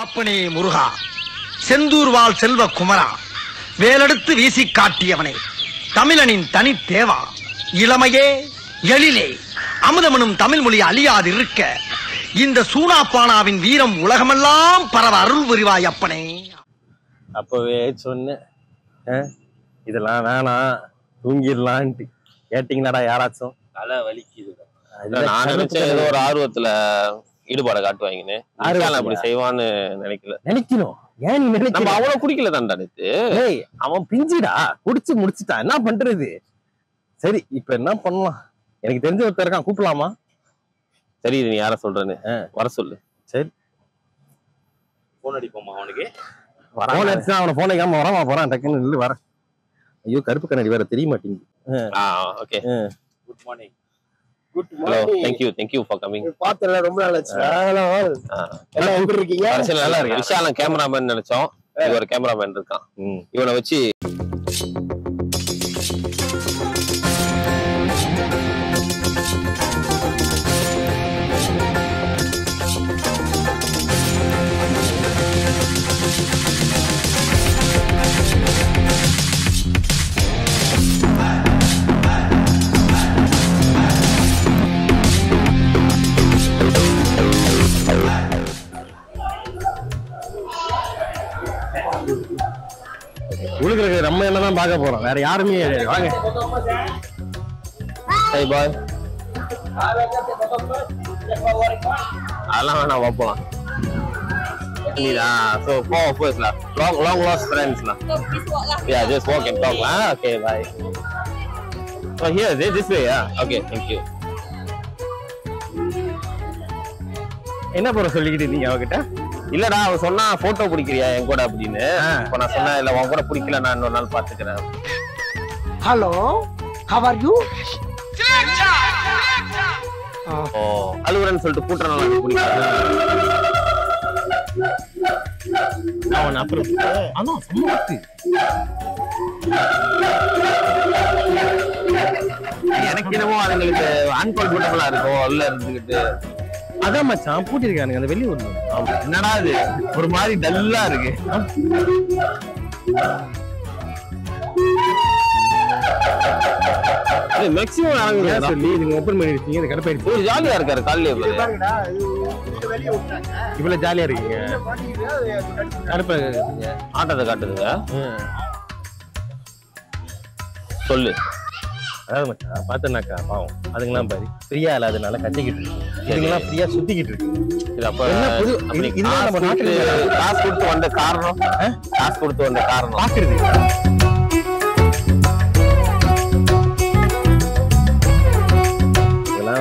அப்பனே முருகா, செந்தூர் வாழ் செல்வ குமரா, வேலெடுத்து வீசி காட்டியவனே, தமிழனின் தனி தேவா, இளமையே எழிலே அமுதமனும் தமிழ் மொழி அழியாது இருக்க இந்த சூனாப்பானாவின் வீரம் உலகமெல்லாம் பரவ அருள் புரிவாய் அப்பனே. அப்பவே சொன்னேன் இதெல்லாம் வேணாம், தூங்கிடலான்ட்டு. கேட்டீங்களாடா யாராச்சும்? தலை வலிக்குது. நான் நினைச்சேன் ஏதோ ஒரு ஆர்வத்துல ஈடுபாட காட்டுவாங்கன்னு. அப்படி செய்வான்னு நினைக்கணும். ஏன் நீ நினைக்க? நம்ம அவ்வளவு குடிக்கல தான்டா நேத்து. அவன் பிஞ்சிடா, குடிச்சு முடிச்சுட்டான், என்ன பண்றது? சரி இப்ப என்ன பண்ணலாம்? எனக்கு தெரிஞ்ச ஒருத்தர் இருக்கான், கூப்பிடலாமா? சரி நீ யார சொல்றேன்னு வர சொல்லு. சரி போன் அடிப்போமா அவனுக்கு? போன் அடிச்சா அவனை போன் அடிக்காம வரமா போறான், டக்குன்னு நில்லு வர. ஐயோ கருப்பு கண்ணாடி வேற தெரிய மாட்டேங்குது. Okay good morning. Hello, thank you for coming. பாத்தல ரொம்ப நாள் ஆச்சு. எல்லாம் எப்படி இருக்கீங்க? நல்லா இருக்கு. விஷாலம் கேமராமேன் நினைச்சோம், இது ஒரு கேமராமேன் இருக்கான். இவனை வச்சு உழுகிறது நம்ம என்னதான் பார்க்க போறோம், வேற யாருமே வாங்க. Hi bye. அதெல்லாம் வேணாம், பார்ப்போம். So four of us lah, long lost friends lah. Yeah, just walk and talk lah. Okay, bye. So here, this way, yeah. Okay, thank you. என்ன போற சொல்லிக்கிட்டு இருக்கீங்க அவகிட்ட? இல்லடா, அவன் சொன்னா போட்டோ பிடிக்கிறியா என் கூட அப்படின்னு. இப்ப நான் சொன்னேன் இல்ல உன் கூட பிடிக்கல, நான் இன்னொரு நாள் பாத்துக்கிறேன். Hello, how are you? அழுகுறேன்னு சொல்லிட்டு கூட்டுற நாள் பிடிக்காது. அவன் அப்புறம் அதான் சம்மத்து. எனக்கு என்னமோ அதுங்களுக்கு அன்கம்ஃபர்டபுளா இருக்கும் உள்ள இருந்துகிட்டு. அதான் மச்சான் பூட்டிருக்கானுங்க அந்த வெளியூர்ல. என்னடா இது ஒரு மாதிரி டல்லா இருக்கு. மேக்ஸிமம் சொல்லி நீங்க ஓபன் பண்ணிருக்கீங்க, இது கடுப்பாயிடுச்சு. ஜாலியா இருக்காரு காலையில. இவ்வளவு ஜாலியா இருக்கீங்க, கடுப்பா ஆட்டத்தை காட்டுதுங்க. சொல்லு. அதாவது மச்சான் பார்த்தனாக்கா பாவம் அதுங்கெல்லாம் பாரு ஃப்ரீயா இல்லாதனால கட்டிக்கிட்டு இருக்கு, இதுங்கெல்லாம் ஃப்ரீயா சுத்திக்கிட்டு இருக்கு. இது அப்ப நம்ம நாட்டுல காசு கொடுத்து வந்த காரணம், காசு கொடுத்து வந்த காரணம் பாக்குறது.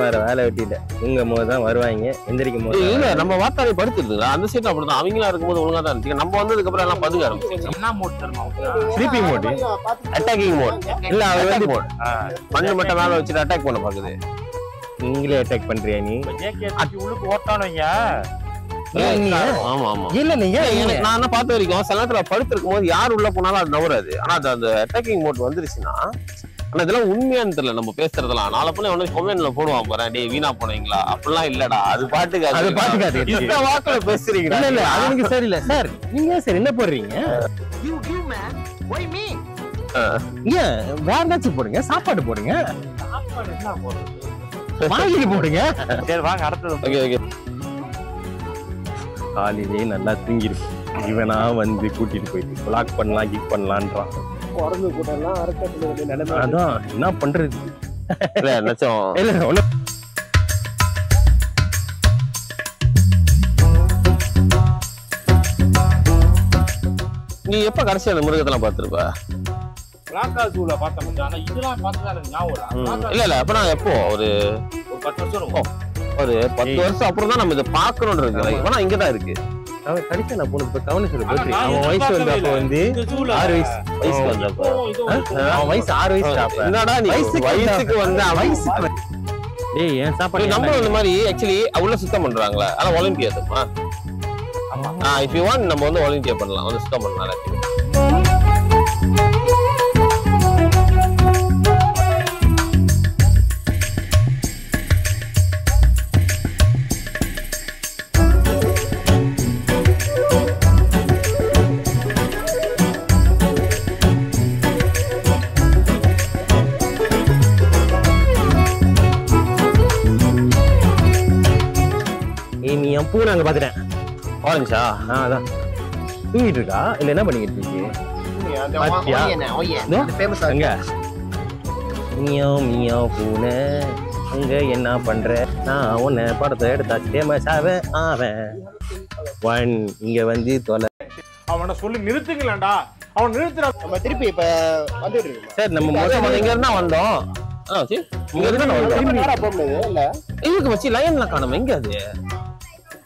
வேற வேலை வெட்டிட்ட தூங்கும் போதுதான் வருவாங்க, எந்திரிக்கும் போது இல்ல. நம்ம வார்த்தாலே படுத்துருதுங்களா அந்த சைட்ல அப்படிதான். அவங்களா இருக்கும்போது ஒழுங்கா தான் இருக்கு. நம்ம வந்ததுக்கு அப்புறம் எல்லாம் பதுங்க ஆரம்பிச்சு. என்ன மோட் தருமா? Sleeping mode, attacking mode. இல்ல அவர் வந்து மோட் மண்ணு மட்டும் மேல வச்சுட்டு அட்டாக் பண்ண பாக்குது. நீங்களே அட்டாக் பண்றியா நீ? உள்ளுக்கு ஓட்டானவங்க. ஆமா ஆமா. இல்ல நீங்க நான் என்ன பார்த்த வரைக்கும் சில நேரத்துல படுத்திருக்கும் போது யார் உள்ள போனாலும் அது நவராது. ஆனா அந்த அட்டாக்கிங் மோட் வந்துருச்சுன்னா, ஆனா இதெல்லாம் உண்மையானு தெரியல நம்ம பேசுறதெல்லாம். நாளை போல உடனே கொமெண்ட்ல போடுவான் போறேன், டே வீணா போனீங்களா அப்படிலாம் இல்லடா. அது பாட்டுக்காது, அது பாட்டுக்காது. இந்த வாக்குல பேசுறீங்க. இல்ல இல்ல அது நீங்க சரியில்லை சார். நீங்க சார் என்ன போடுறீங்க? ஏன் வேற ஏதாச்சும் போடுங்க, சாப்பாடு போடுங்க, வாங்கி போடுங்க. சரி வாங்க அடுத்தது. Okay okay. காலையிலேயே நல்லா தூங்கிருக்கு, இவனா வந்து கூட்டிட்டு போயிட்டு பிளாக் பண்ணலாம் கிக் பண்ணலான்றான். அதான் என்ன பண்றது? இல்ல நினைச்சோம் இல்ல ஒண்ணு. நீ எப்ப கடைசி அந்த மிருகத்தெல்லாம் பாத்துருப்ப? இல்ல இல்ல அப்ப நான் எப்போ ஒரு 10 வருஷம் இருக்கும். ஒரு 10 வருஷம் அப்புறம் தான் நம்ம இதை பாக்கணும்னு இருக்கு. ஆனா இங்கதான் இருக்கு. அவன் கடைசி நான் போனது கவனிச்சது போட்டு அவன் வயசு வந்தப்ப வந்து 6 வயசு வந்தப்ப அவன் வயசு 6 வயசு. என்னடா நீ வயசுக்கு வந்த வயசுக்கு டேய் ஏன் சாப்பாடு நம்ம இந்த மாதிரி ஆக்சுவலி உள்ள சுத்தம் பண்றாங்களா? ஆனா வாலண்டியர் தான். இஃப் யூ வாண்ட் நம்ம வந்து வாலண்டியர் பண்ணலாம், வந்து சுத்தம் பண்ணலாம். பொண்ணு அங்க பாத்துட்டேன். ஆரஞ்சா அதான் தூங்கிட்டு இருக்கா இல்ல என்ன பண்ணிக்கிட்டு இருக்கு? பாத்தியா? அங்க மியாவ் மியாவ் பூனை அங்க என்ன பண்ற? நான் உன்னை படத்தை எடுத்தா ஃபேமஸ் அவன் ஒன் இங்க வந்து தொலை. அவனை சொல்லி நிறுத்துங்களேன்டா. அவன் நிறுத்துறா. நம்ம திருப்பி இப்ப வந்துட்டு இருக்கோம். சரி நம்ம முதல்ல இங்க இருந்தா வந்தோம். சரி இங்க இருந்தா திரும்பி நேரா போக முடியாது இல்ல? இதுக்கு வச்சு லைன்ல காணோம். எங்க அது?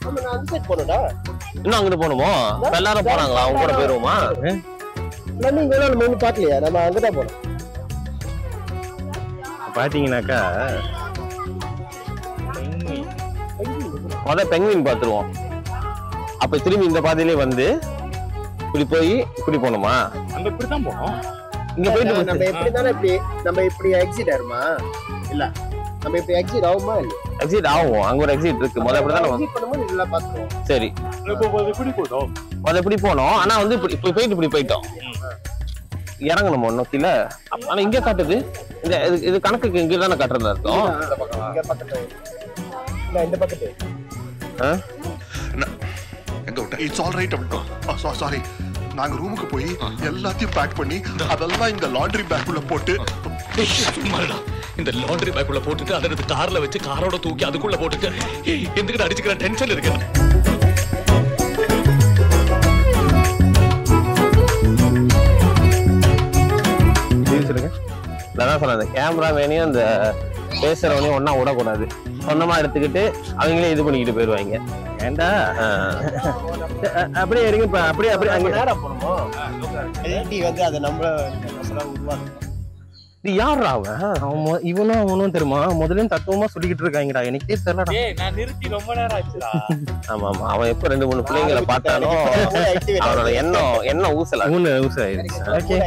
நம்ம அந்த சைடு போறோம்டா. இன்னும் அங்கிட்டு போகணுமோ? எல்லாரும் போறாங்களா? அவங்க கூட போயிருவோமா? நீங்க நம்ம வந்து பாக்கலையா? நம்ம அங்கதான் போறோம். பாத்தீங்கன்னாக்கா பெங்குவின் பாத்துருவோம். அப்ப திரும்பி இந்த பாதையிலே வந்து இப்படி போய் இப்படி போகணுமா? நம்ம இப்படிதான் போனோம். இங்க போயிட்டு நம்ம எப்படி தானே நம்ம இப்படி எக்ஸிட் ஆயிருமா? இல்ல நம்ம இப்படி எக்ஸிட் ஆகுமா? இல்ல எக்ஸிட் ஆகும். அங்க ஒரு எக்ஸிட் இருக்கு. முதல்ல இப்படிதான் எக்ஸிட் பண்ணும்போது இதெல்லாம் பாத்துருவோம். சரி இப்படி போயிட்டோம். முதல்ல இப்படி போனோம். ஆனா வந்து இப்படி போயிட்டு இப்படி போயிட்டோம். இறங்கணுமோ நோக்கில? ஆனா இங்க காட்டுது. இது கணக்குக்கு இங்க தானே காட்டுறதா இருக்கும். இங்க பக்கத்துல இல்ல இந்த பக்கத்து. எங்க விட்ட? It's all right. சாரி. நாங்க ரூமுக்கு போய் எல்லாத்தையும் பேக் பண்ணி அதெல்லாம் இந்த லாண்டரி பேக்குள்ள போட்டு சும்மாடா. இந்த லாண்டரி பேக்குள்ள போட்டுட்டு அதை எடுத்து கார்ல வச்சு காரோட தூக்கி அதுக்குள்ள போட்டுட்டு எதுக்கிட்ட அடிச்சுக்கிற டென்ஷன் இருக்கு. சொல்லுங்க. நான் சொன்னேன் கேமரா வேணையும் அந்த பேசுறவனையும் ஒன்னா விடக்கூடாது. சொந்தமா எடுத்துக்கிட்டு அவங்களே இது பண்ணிக்கிட்டு போயிருவாங்க. ஏண்டா அப்படியே இருங்க. அப்படியே அங்க நேரா போறோமோ? எல்டி வந்து அதை நம்மள உருவாக்கணும். இது யாரா அவன்? இவனும் அவனும் தெரியுமா? முதல்ல தத்துவமா சொல்லிக்கிட்டு இருக்காங்கடா. எனக்கே தெரியலடா. நான் நிறுத்தி ரொம்ப நேரம் ஆச்சுடா. ஆமா ஆமா. அவன் எப்ப 2-3 பிள்ளைங்களை பார்த்தானோ அவனோட எண்ணம் ஊசல ஊசலாயிருச்சு.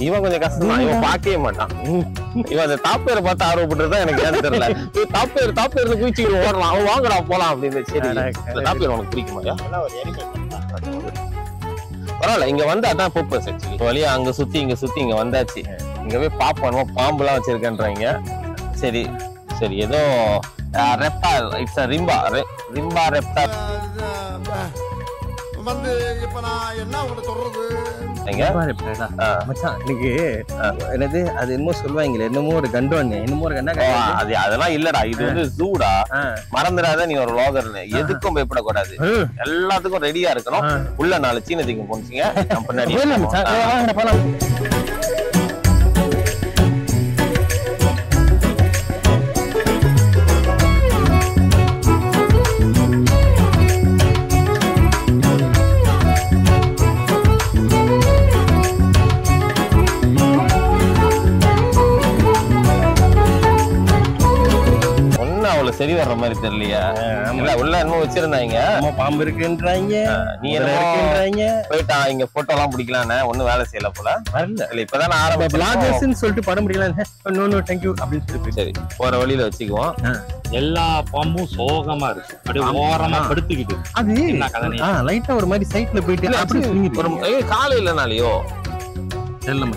இவன் கொஞ்சம் கஷ்டம் தான். இவன் பார்க்கவே மாட்டான். இவன் அந்த தாப்பேரை பார்த்து ஆர்வப்பட்டுதான் எனக்கு ஏன்னு தெரியல. தாப்பேர்ல குதிச்சு ஓடலாம். அவன் வாங்கடா போலாம் அப்படின்னு. சரி தாப்பேர் உனக்கு பிடிக்குமாயா? பரவாயில்ல. இங்க வந்து அதான் பர்பஸ். ஆக்சுவலி வழியா அங்க சுத்தி இங்க வந்தாச்சு. இங்க போய் பாப்போம் பாம்பு எல்லாம் வச்சிருக்கேன்றாங்க. சரி சரி ஏதோ ரெப்டால். இட்ஸ் ரிம்பா ரெப்டால் வந்து இப்ப நான் என்ன உங்களுக்கு சொல்றது? மச்சான் எனக்கு என்னது அது என்னமோ சொல்லுவாங்களே, என்னமோ ஒரு கண்டோன்னு என்னமோ ஒரு கண்டா. அது அதெல்லாம் இல்லடா. இது வந்து ஜூடா. மறந்துடாத நீ ஒரு லோகர்னு. எதுக்கும் பயப்படக்கூடாது. எல்லாத்துக்கும் ரெடியா இருக்கணும். உள்ள 4 சீன திங்க போனீங்க. நான் பின்னாடி சரி வர்ற மாதிரி தெரியலையா? இல்ல உள்ள என்னமோ வச்சிருந்தாங்க. பாம்பு இருக்குன்றாங்க. நீ என்ன போயிட்டா இங்க போட்டோ எல்லாம் பிடிக்கலான்னு ஒண்ணும் வேலை செய்யல போல. வரல இல்ல இப்பதான் ஆரம்பிச்சு சொல்லிட்டு படம் பிடிக்கலாம். தேங்க்யூ அப்படின்னு சொல்லி சரி போற வழியில வச்சுக்குவோம். எல்லா பாம்பும் சோகமா இருக்கு. அப்படியே ஓரமா படுத்துக்கிட்டு. அது லைட்டா ஒரு மாதிரி சைட்ல போயிட்டு அப்படி காலை இல்லனாலயோ எல்லாம்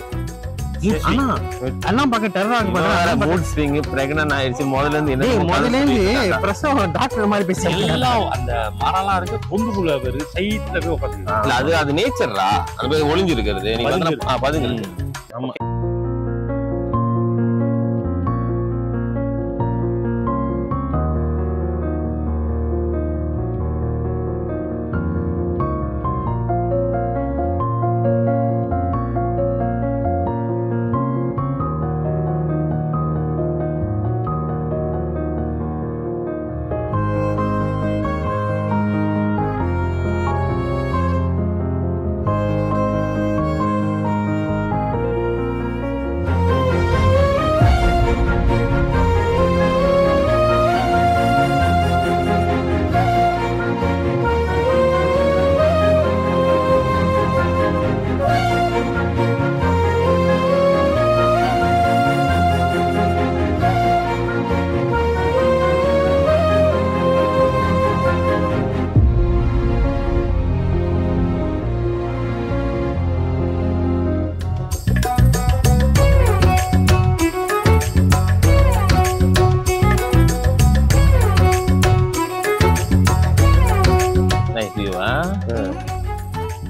பார்க்க டெரரா இருக்கு. மூட் ஸ்விங் பிரெக்னன்ட் ஆயிடுச்சு. முதல்ல இருந்து பிரசவம் டாக்டர் மாதிரி பேசி எல்லாம் அந்த மரம்லாம் இருக்கு. பொந்துக்குள்ள பேரு சைட்ல போய் உட்காந்து. அது நேச்சர்ரா. அது போய் ஒளிஞ்சிருக்கிறது. நீ வந்து பதினு. ஆமா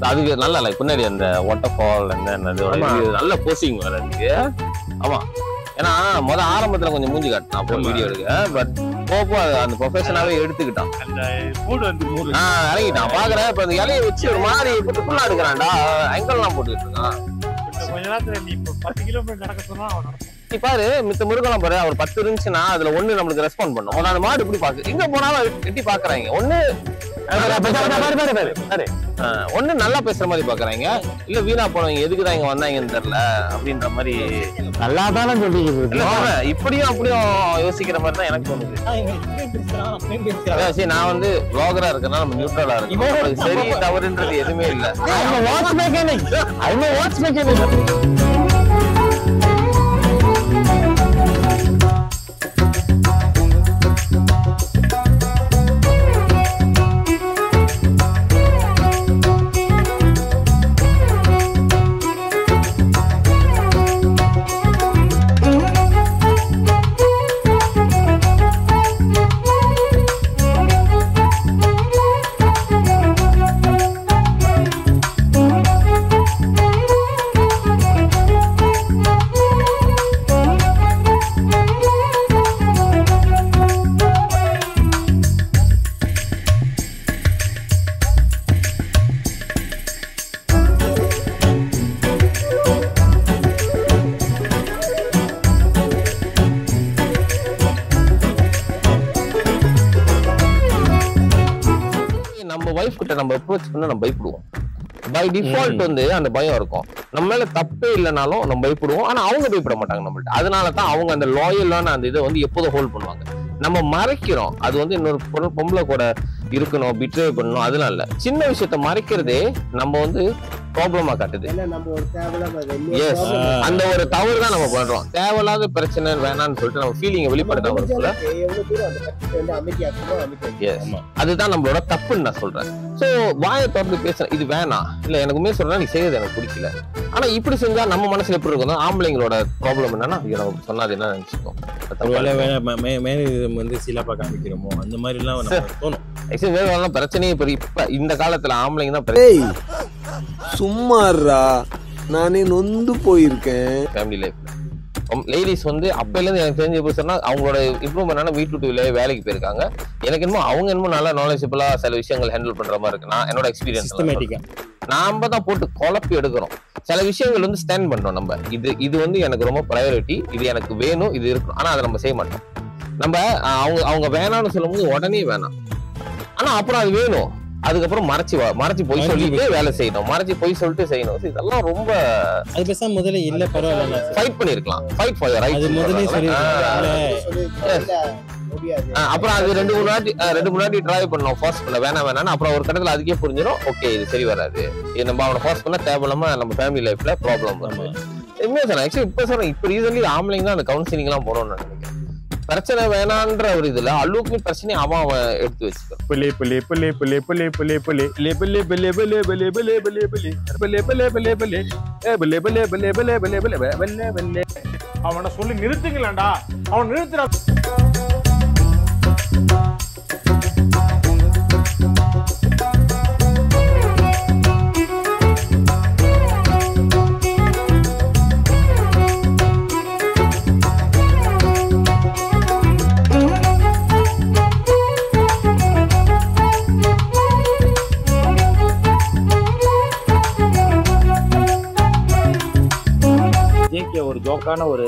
அதுக்கு நல்லா இல்லை பின்னாடி அந்த வாட்டர் ஃபால் நல்ல போசிங் வேற இருக்கு. ஆமா, ஏன்னா ஆரம்பத்துல கொஞ்சம் மூஞ்சி காட்டினான் அப்புறம் வீடியோ எடுக்க. பட் போப்போ அந்த ப்ரொஃபஷனாவே எடுத்துக்கிட்டான். இறங்கிட்டான் பாக்குறேன். இப்ப அந்த இலையை வச்சு ஒரு மாதிரி ஃபுல்லா எடுக்கிறான்டா. ஆங்கிள்லாம் போட்டுக்கிட்டு இருக்கான். கொஞ்ச நேரத்துல நீ 10 கிலோமீட்டர் நடக்க சொன்னா நீ பாரு மித்த முருகெல்லாம் பாரு. அவர் 10 இருந்துச்சுன்னா அதுல ஒண்ணு நம்மளுக்கு ரெஸ்பாண்ட் பண்ணும். அந்த மாடு இப்படி பாக்கு எங்க போனாலும் எட்டி பாக்குறாங்க. ஒண்ணு நல்லா பேசுற மாதிரி பாக்குறாங்க, இல்ல வீணா போனவங்க எதுக்குதான் இங்க வந்தாங்கன்னு தெரியல அப்படின்ற மாதிரி நல்லா தானே சொல்லிட்டு இப்படியும் அப்படியும் யோசிக்கிற மாதிரி தான் எனக்கு தோணுது. சரி, நான் வந்து vlogger-ஆ இருக்கறனால நம்ம நியூட்ரலா இருக்கோம். சரி தவறுன்றது எதுவுமே இல்ல. நம்ம வைஃப் கிட்ட நம்ம அப்ரோச் பண்ண நம்ம பயப்படுவோம். பை டிஃபால்ட் வந்து அந்த பயம் இருக்கும். நம்ம மேல தப்பே இல்லைனாலும் நம்ம பயப்படுவோம். ஆனா அவங்க பயப்பட மாட்டாங்க நம்மள்ட்ட. அதனாலதான் அவங்க அந்த லாயலான அந்த இதை வந்து எப்போதும் ஹோல்ட் பண்ணுவாங்க. நம்ம மறைக்கிறோம். அது வந்து இன்னொரு பொம்பளை கூட இருக்கணும், பிட்ரே பண்ணணும், அதெல்லாம் இல்ல. சின்ன விஷயத்த மறைக்கிறதே நம்ம வந்து ப்ராப்ளமா காட்டுது. அந்த ஒரு தவறு தான் நம்ம பண்றோம். தேவையில்லாத பிரச்சனை வேணாம்னு சொல்லிட்டு நம்ம ஃபீலிங்கை வெளிப்படுத்தாம இருக்குல்ல, அதுதான் நம்மளோட தப்புன்னு நான் சொல்றேன். சோ வாயை திறந்து பேசுறேன், இது வேணாம் இல்ல எனக்குமே சொல்றேன், நீ செய்யறது எனக்கு பிடிக்கல. ஆனா இப்படி செஞ்சா நம்ம மனசுல எப்படி இருக்கும்? ஆம்பளைங்களோட ப்ராப்ளம் என்னன்னா, நமக்கு சொன்னாது என்ன நினைச்சுக்கோம், வந்து சிலப்பா காமிக்கிறோமோ அந்த மாதிரி எல்லாம் தோணும். பிரச்சனையே இப்ப இந்த காலத்துல ஆம்பளைங்க தான் சும்மாறா. நானே நொந்து போயிருக்கேன் ஃபேமிலி லைஃப்ல. லேடிஸ் வந்து அப்பையில இருந்து எனக்கு தெரிஞ்ச சொன்னா அவங்களோட இம்ப்ரூவ்மெண்ட் ஆனா வீட்டு விட்டு வேலைக்கு போயிருக்காங்க. எனக்கு என்னமோ அவங்க என்னமோ நல்லா நாலேஜபிளா சில விஷயங்கள் ஹேண்டில் பண்ற மாதிரி இருக்கு. நான் என்னோட எக்ஸ்பீரியன்ஸ் நாம தான் போட்டு குழப்பி எடுக்கிறோம். சில விஷயங்கள் வந்து ஸ்டாண்ட் பண்றோம் நம்ம. இது வந்து எனக்கு ரொம்ப ப்ரையாரிட்டி, இது எனக்கு வேணும், இது இருக்கணும். ஆனா அதை நம்ம செய்ய மாட்டோம். நம்ம அவங்க வேணாம்னு சொல்லும் போது உடனே வேணாம், ஆனா அப்புறம் அது வேணும். அதுக்கப்புறம் மறைச்சு போய் சொல்லிட்டு வேலை செய்யணும், மறைச்சு போய் சொல்லிட்டு செய்யணும். இதெல்லாம் ரொம்ப அது பேசாம முதல்ல இல்ல பரவாயில்ல ஃபைட் பண்ணிருக்கலாம். Fight for your rights. அது முதல்ல சொல்லி அப்புறம் அது ரெண்டு மூணு வாட்டி ட்ரை பண்ணோம், ஃபோர்ஸ் பண்ண வேணாம். அப்புறம் ஒரு கட்டத்துல அதுக்கே புரிஞ்சிடும், ஓகே இது சரி வராது, இது நம்ம அவனை ஃபோர்ஸ் பண்ண தேவையில்லாம நம்ம ஃபேமிலி லைஃப்ல ப்ராப்ளம் வரும். ஆக்சுவலி இப்ப சொல்றேன், இப்ப ரீசன்ட்லி ஆம்பளைங்க தான் அந்த கவுன்சிலிங் எல்லாம் போனோம்னு நினைக்கிறேன். பிரச்சனை வேணான்ற ஒரு இதுல அல்லுக்கு பிரச்சனை அவன் எடுத்து வச்சுக்கான். அவனை சொல்லி நிறுத்துங்களா, அவன் நிறுத்துற. ஒரு ஜோக்கான ஒரு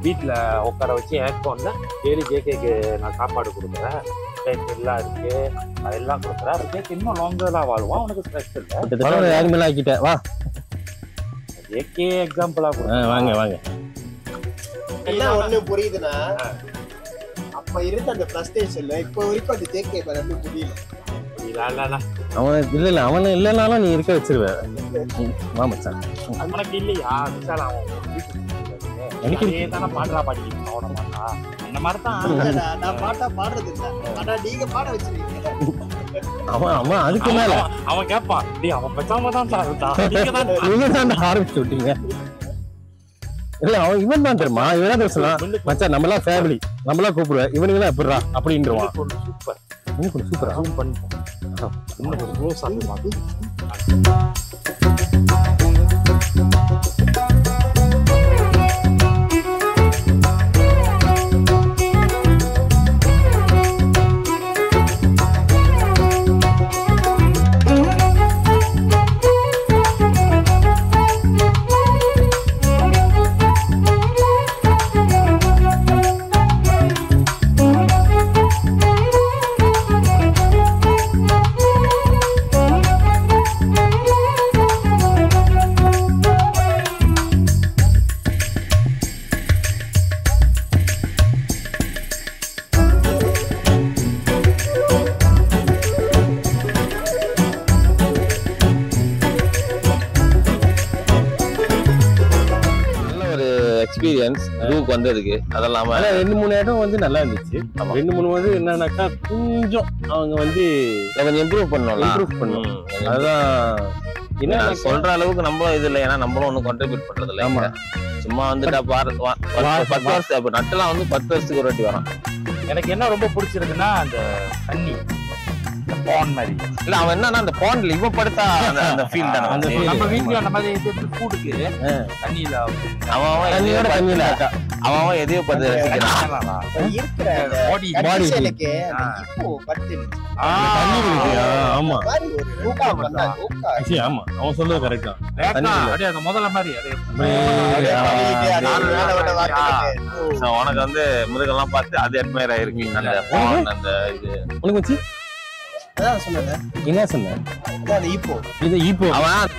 வீட்டுல உட்கார வச்சு எனக்கு வந்து டெய்லி ஜேகேக்கு நான் சாப்பாடு கொடுக்குறேன், எல்லாம் இருக்கு, அதெல்லாம் கொடுக்குறேன். ஜேகே இன்னும் லாங்கா வாழ்வான், அவனுக்கு ஸ்ட்ரெஸ் இல்லை. யாருமே ஆக்கிட்டேன் வா ஜேகே எக்ஸாம்பிளா வாங்க வாங்க. என்ன ஒண்ணு புரியுதுன்னா, அப்ப இருந்த அந்த ஃப்ரஸ்ட்ரேஷன்ல இப்ப வரைக்கும் அந்த ஜேகே பண்ண முடியல. அவன் இல்ல அவனு இல்லைனாலும் நீ இருக்க வச்சிருவ. மாமச்சான் அவனுக்கு இல்லையா எனக்கு தானே பாடுறா பாடிக்கிட்டு அவனை பாட்டா அந்த மாதிரிதான் நான் பாட்டா பாடுறது இல்லை, ஆனா நீங்க பாட வச்சிருக்கீங்க. அவன் அதுக்கு மேல அவன் கேட்பான், அவன் பெசாம தான் ஆரம்பிச்சு விட்டீங்க. இல்ல அவன் இவன் தான் தெரியுமா, இவன் தான் சொல்லலாம் மச்சான் நம்மளாம் ஃபேமிலி, நம்மளாம் கூப்பிடுவேன், இவனுங்களாம் எப்படிறா அப்படின்றவான். சூப்பர் சூப்பரா பண்ணிப்போம். இன்னும் கொஞ்சம் க்ளோஸ் ஆகுது. எக்ஸ்பீரியன்ஸ் ரூக்கு வந்ததுக்கு அதெல்லாம் 2-3 இடம் வந்து நல்லா இருந்துச்சு. 2-3 வந்து என்னன்னாக்கா கொஞ்சம் அவங்க வந்து கொஞ்சம் இம்ப்ரூவ் பண்ணணும். அதுதான் என்ன சொல்ற அளவுக்கு நம்ம இது இல்லை. ஏன்னா நம்மளும் ஒன்றும் கான்ட்ரிபியூட் பண்றது இல்லை. சும்மா வந்துட்டா 10 வருஷம் இப்ப நட்டுலாம் வந்து 10 வருஷத்துக்கு ஒரு வாட்டி வரும். எனக்கு என்ன ரொம்ப பிடிச்சிருக்குன்னா அந்த தண்ணி பாண்ட் மாதிரி இல்ல அவன் என்னன்னா அந்த பாண்ட்ல இவன் படுத்தா அந்த ஃபீல் தான நம்ம வீட்ல அந்த மாதிரி ஃபுட்க்கு தண்ணில அவன் எதையோ பார்த்து ரசிக்கிறான். இருக்கிற பாடி செலுக்கு இப்போ பட்டு ஆமா ஒரு ரூபா வந்தா ஆமா அவன் சொல்றது கரெக்ட் தான். அப்படியே அந்த முதல்ல மாதிரி உனக்கு வந்து மிருகெல்லாம் பார்த்து அது அட்மையர் ஆயிருக்கு. அந்த பாண்ட் அந்த இது உனக்கு வச்சு அதான் சொன்னேன். என்ன சொன்ன? இது இப்போ இது இப்போ அவன்